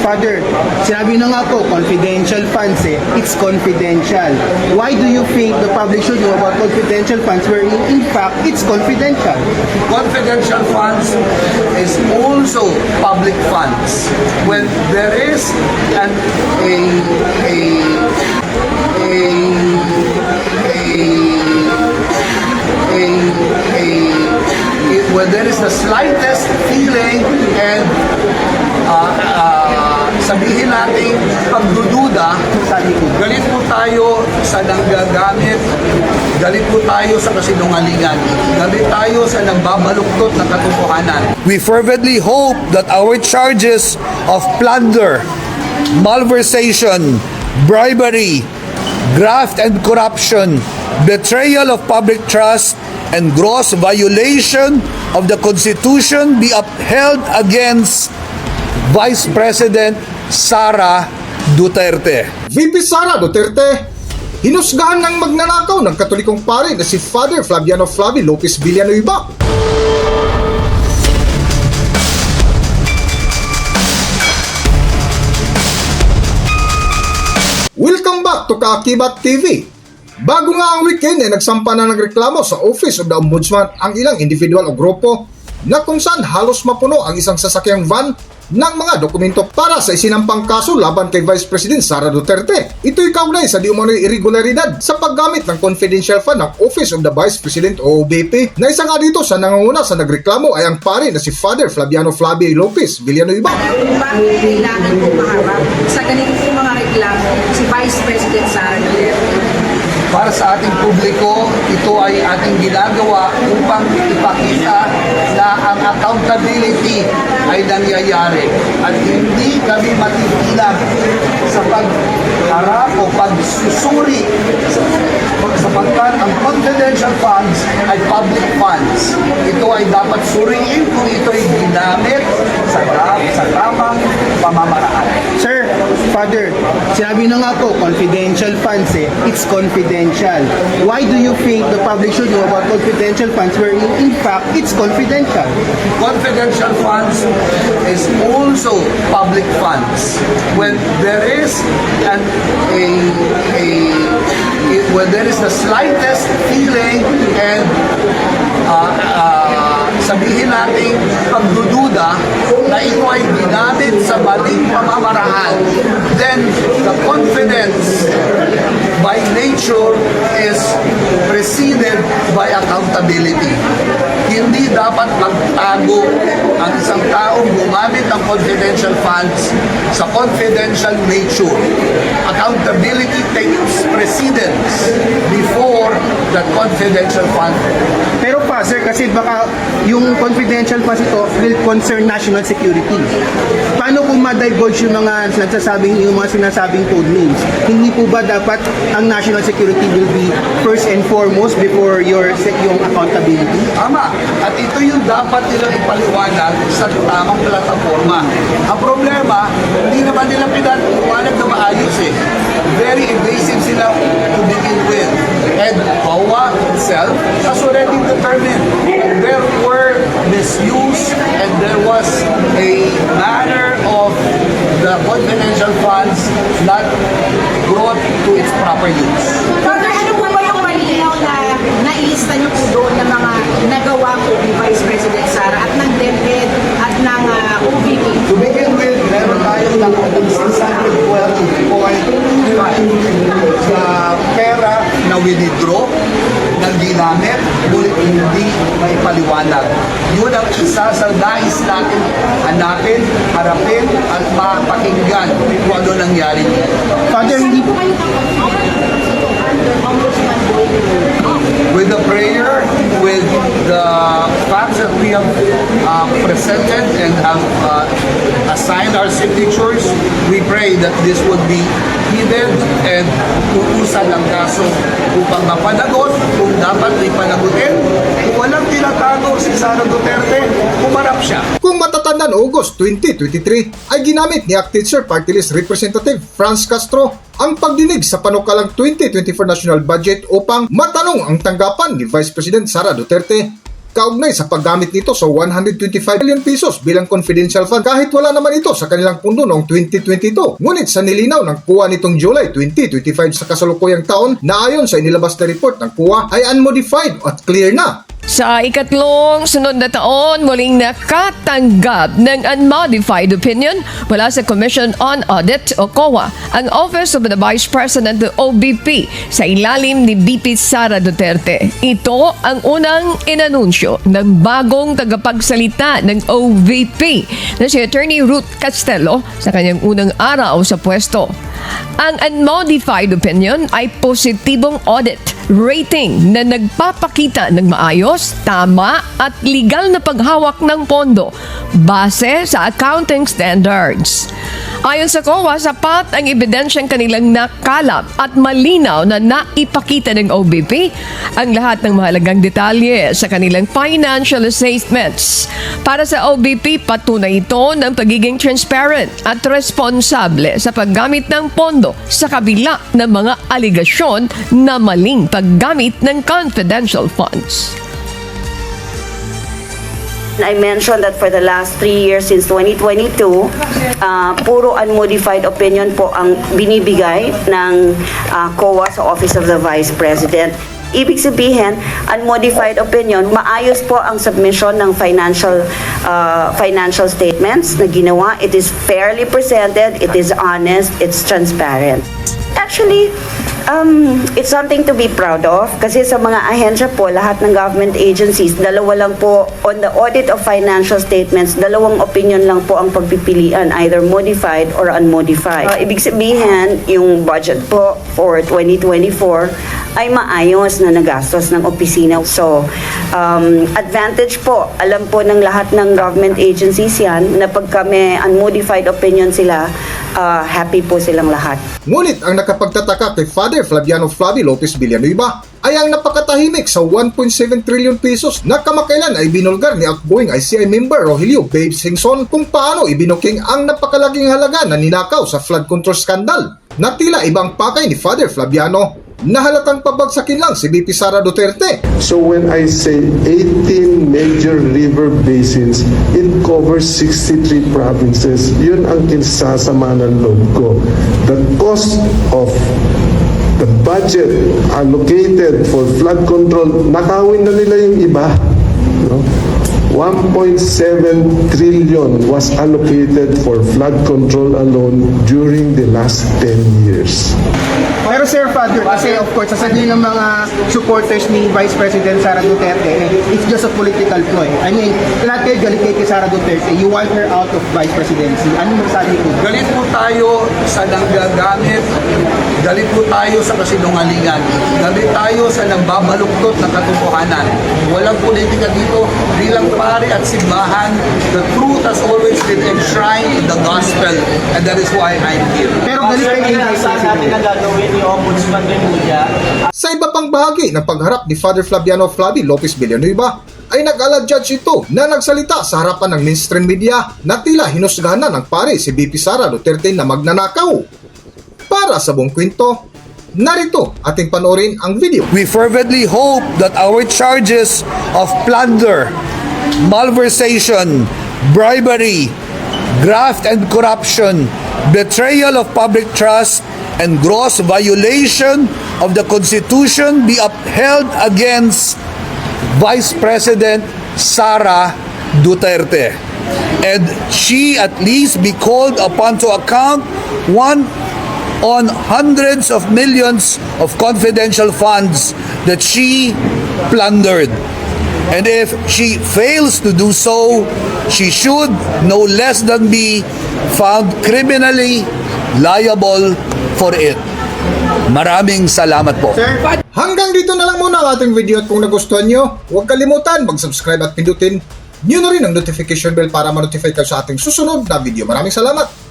Father, sinabi na nga po, confidential funds eh. It's confidential. Why do you think the public should know about confidential funds where in fact it's confidential? Confidential funds is also public funds. When there is when there is the slightest feeling and sabihin natin pagdududa, galit po tayo sa nanggagamit, galit po tayo sa kasinungalingan, galit tayo sa nagbabaluktot ng katotohanan. We fervently hope that our charges of plunder, malversation, bribery, graft and corruption, betrayal of public trust, and gross violation of the Constitution be upheld against Vice President Sara Duterte. VP Sara Duterte, hinusgahan ng magnanakaw ng Katolikong pare na si Father Flaviano Flavi Lopez Villanueva. Welcome back to Kaakibat TV. Bago nga ang weekend ay nagsampa na ng reklamo sa Office of the Ombudsman ang ilang individual o grupo na kung saan halos mapuno ang isang sasakyang van ng mga dokumento para sa isinampang kaso laban kay Vice President Sara Duterte. Ito'y kaugnay sa di umano'y irregularidad sa paggamit ng confidential fund ng Office of the Vice President o OVP na isa nga dito sa nangunguna sa nagreklamo ay ang pare na si Father Flaviano Flavi Lopez Villanueva. Bakit kailangan po maharap sa ganitong mga reklamo si Vice President Sara Duterte? Para sa ating publiko, ito ay ating ginagawa upang ipakita na ang accountability ay nangyayari at hindi kami matitinag sa pagharap o pagsusuri sapagkat ang confidential funds ay public funds. Ito ay dapat suriin kung ito ay ginamit sa tamang pamamaraan. Sir, Father, sinabi na nga po, confidential funds eh. It's confidential. Why do you think the public should know about confidential funds where in fact it's confidential? Confidential funds is also public funds. When there is when there is the slightest feeling and sabihin natin pagdududa na ito ay ginamit sa maling pamamaraan, then the confidence by nature is preceded by accountability. Hindi dapat magtago ang isang taong gumamit ng confidential funds sa confidential nature. Accountability takes precedence before the confidential fund. Pero pa, sir, kasi baka yung confidential funds ito will concern national security. Paano kung ma-divulge yung mga sinasabing code names? Hindi po ba dapat ang national security will be first and foremost before yung accountability? Tama. At ito yung dapat nilang ipaliwanag sa tamang plataforma. Ang problema, hindi naman nila pinaliwanag na maayos eh. Very evasive sila to begin with. And COA itself has already determined there were misuse and there was a manner of the confidential funds not brought to its proper use. Father, ano po ba yung malinaw na nailista niyo po doon ng mga nagawa po ni Vice President Sara at ng DepEd at ng OVP? To begin with, meron tayong nakatang 612.5 na pera na withdraw, na ginamit, ngunit hindi may paliwanag. Yun ang isa sa nais natin hanapin, harapin, at mapakinggan kung ano nangyari dito. Father, hindi po With the prayer, with the facts that we have presented and have assigned our signatures, we pray that this would be heeded and tutusan ang kaso upang mapanagot kung dapat ipanagutin. Kung walang tinatago si Sara Duterte, humarap siya. Kung matatandaan, August 2023 ay ginamit ni Acting Sir Party List Representative Franz Castro ang pagdinig sa panukalang 2024 National Budget upang matanong ang tanggapan ni Vice President Sara Duterte kaugnay sa paggamit nito sa 125 million pesos bilang confidential fund kahit wala naman ito sa kanilang pundo noong 2022. Ngunit sa nilinaw ng COA nitong July 2025 sa kasalukuyang taon na ayon sa inilabas na report ng COA ay unmodified at clear na. Sa ikatlong sunod na taon, muling nakatanggap ng unmodified opinion mula sa Commission on Audit o COA, ang Office of the Vice President o OVP sa ilalim ni VP Sara Duterte. Ito ang unang inanunsyo ng bagong tagapagsalita ng OVP na si Attorney Ruth Castello sa kanyang unang araw sa pwesto. Ang unmodified opinion ay positibong audit rating na nagpapakita ng maayos, tama at legal na paghawak ng pondo base sa accounting standards. Ayon sa COA, sapat ang ebidensyang kanilang nakalap at malinaw na naipakita ng OVP ang lahat ng mahalagang detalye sa kanilang financial statements. Para sa OVP, patunay ito ng pagiging transparent at responsable sa paggamit ng pondo sa kabila ng mga aligasyon na maling paggamit ng confidential funds. I mentioned that for the last 3 years since 2022, puro unmodified opinion po ang binibigay ng COA sa Office of the Vice President. Ibig sabihin, unmodified opinion, maayos po ang submission ng financial statements na ginawa. It is fairly presented, it is honest, it's transparent. Actually, it's something to be proud of kasi sa mga ahensya po, lahat ng government agencies, dalawa lang po on the audit of financial statements, dalawang opinion lang po ang pagpipilian, either modified or unmodified. Ibig sabihin, yung budget po for 2024 ay maayos na nagastos ng opisina. So, advantage po, alam po ng lahat ng government agencies yan na pag kami unmodified opinion sila, happy po silang lahat. Ngunit ang nakapagtataka kay Father Flaviano Flavi Lopez Villanueva ay ang napakatahimik sa 1.7 trillion pesos na kamakailan ay binulgar ni outgoing ICI member Rogelio Babe Singson kung paano ibinuking ang napakalaking halaga na ninakaw sa flood control scandal. Na tila ibang pakay ni Father Flaviano na halatang pabagsakin lang si VP Sara Duterte. So when I say 18 major river basins, it covers 63 provinces. Yun ang kinsasama ng loob ko. The cost of the budget allocated for flood control, nakawin na nila yung iba. No? 1.7 trillion was allocated for flood control alone during the last 10 years. Pero Sir Father, kasi of course, sasabihin ng mga supporters ni Vice President Sara Duterte, it's just a political ploy. I mean, lahat kayo galit kay Sara Duterte. You want her out of Vice Presidency. Ano masasabi ko? Galit po tayo sa nanggagamit, galit po tayo sa kasinungalingan, galit tayo sa nagbabaluktot ng katotohanan. Walang politika dito, bilang pari at simbahan, the truth has always been enshrined in the gospel, and that is why I'm here. Pero galit kayo kay Vice President. Sa iba pang bahagi ng pagharap ni Father Flaviano Flavi Lopez Villanueva ay nag-ala-judge ito na nagsalita sa harapan ng mainstream media na tila hinusgahan na ng pare si VP Sara Duterte na magnanakaw. Para sa buong kwento, narito ating panoorin ang video. We fervently hope that our charges of plunder, malversation, bribery, graft and corruption, betrayal of public trust, and gross violation of the Constitution be upheld against Vice President Sara Duterte, and she at least be called upon to account on hundreds of millions of confidential funds that she plundered. And if she fails to do so, she should no less than be found criminally liable for it. Maraming salamat po. Hanggang dito na lang muna ang ating video at kung nagustuhan nyo, huwag kalimutan mag-subscribe at pindutin nyo na rin ang notification bell para ma-notify kayo sa ating susunod na video. Maraming salamat!